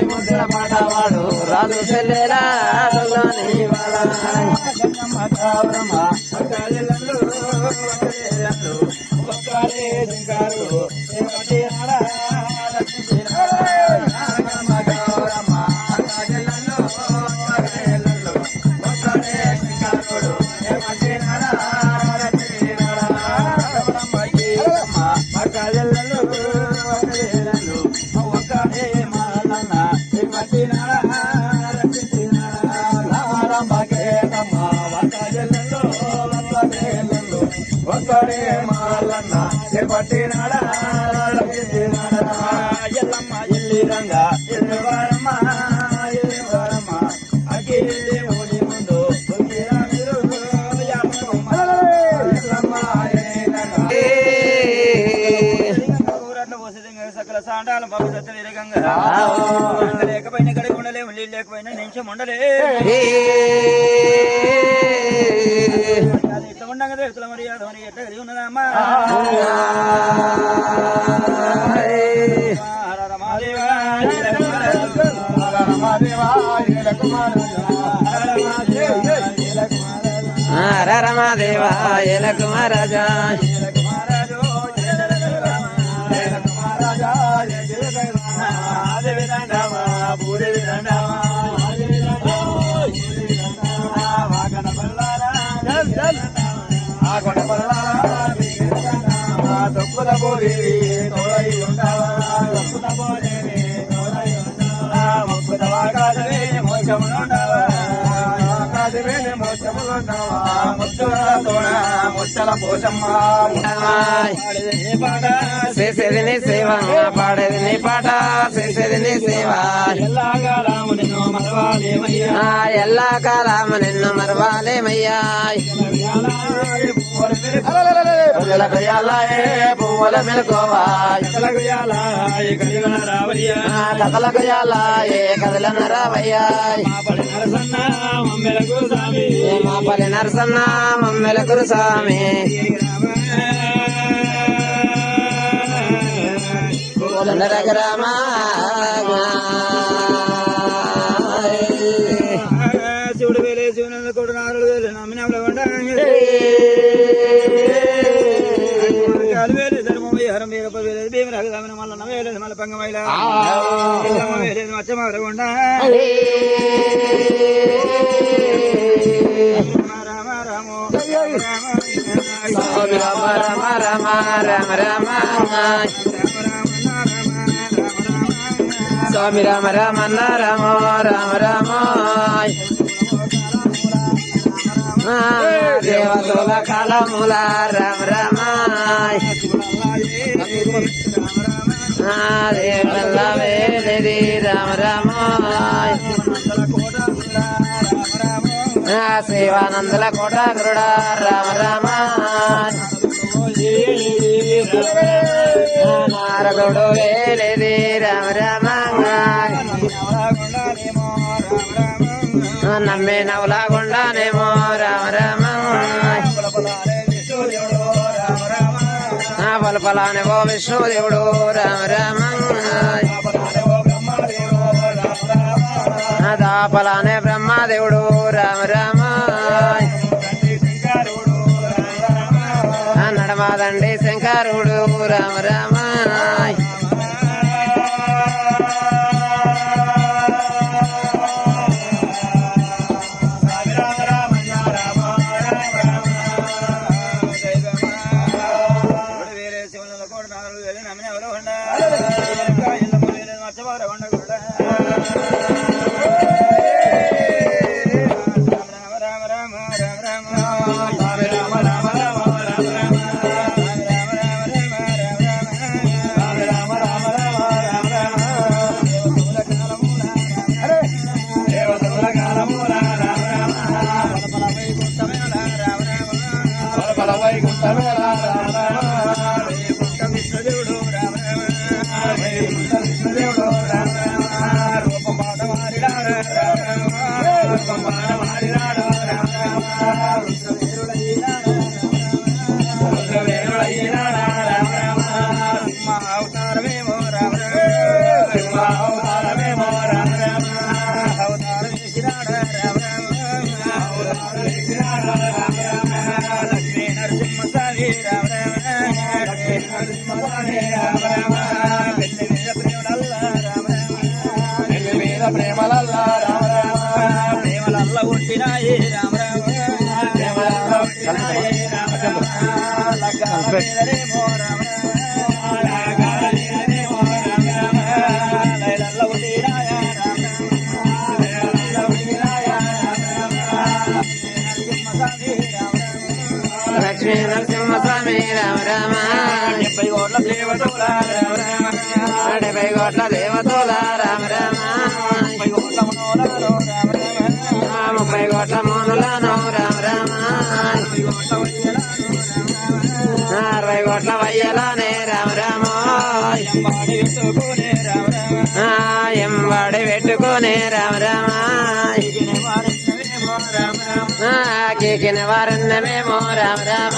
ముద్దుల పాటవాడు రాజు చెల్లెలా ఒక్కడే మాలన్న పట్టినాడా ఎల్లమ్మ ఎల్లి రంగా ఎల్లి వారమ్మ ఎల్లి వారమ్మ అఖిలి ఓడి ముందు సకల సాండాల భవిష్యత్తు విరగంగా లేకపోయినా కడిగి ఉండలేము నీళ్ళు లేకపోయినా నిమిషం ఉండలే ఇట్లా ఉండగా రేతుల మర్యాద మరి ఎట్లా కలిగి ఉన్నదమ్మా రమాదేవా ఎల కుమారాజా తొక్కుల పోలి తోడై ఉంటావా తొక్కుల పోలి తోడై ఉంటావా ముక్కుల ఆకాశమే మోక్షములుంటావా ఆకాశమే మోక్షములుంటావా ముత్తుల తోడ ముచ్చల పోషమ్మ పాట చేసేది నీ సేవ పాడేది నీ పాట చేసేది నీ సేవ ఎల్లాకాలము నిన్ను మరవాలేమయ్యా ఎల్లాకాలము నిన్ను మరవాలేమయ్యా పువ్వుల మెలకోవాయ్ కథలకు ఏ కథలన్న రావయ్యా మా పల్లి నరసన్న మమ్మెల గురుస్వామి రామా శివుడు వేలే శివునంద కొడు నాలుగు వేలు నమ్మినప్పుడు వేలు ధర్మయ్య హరం వేరప వేలేదు భీమ రాగదామిన మళ్ళీ వేలేదు మళ్ళీ పంగమైల వేలేదు మచ్చమారకుండా రామ రామో రామ రామ రామ రామ రామ స్వామి రామ రామ రామ రామ రామ దేవతల కాలముల రామ రామ దేవల్ల వేలేది రామ రామ శివానందుల కోట గురుడ రామ రామ నారదుడు వేలేది రామ రామ నమ్మే నవలాగుండానేమో రామ రామ పలపలానేవో విష్ణుదేవుడు రామ రామ దాపలానే బ్రహ్మదేవుడు రామ రామ నడమాదండి శంకరుడు రామ రామ రూపం ప్రేమలల్ల పుట్టినాయే రామ రామ ప్రేమలల్ల పుట్టినాయే రామ రామ లగ్గాల మీదనేమో రామ రామ లగ్గాల మీదనేమో రామ రామ లైలల్ల పుట్టినాయా రామ రామ లైలల్ల పుట్టినాయా రామ రామ లక్ష్మీ నరసింహస్వామి రామ రామ 70 కోట్ల దేవతల రామ రామ 70 కోట్ల దేవతల రామ రామ 30 కోట్ల మనోలలో రామ రామ 30 కోట్ల మోనులను రామ రామ 60 కోట్ల వయ్యలానే రామ రామ ఎంబాడి పెట్టుకునే రామ రామ ఎంబడి పెట్టుకునే రామ రామ వారెన్నవేమో రామ రామ కేకిన వారన్నమేమో రామ రామ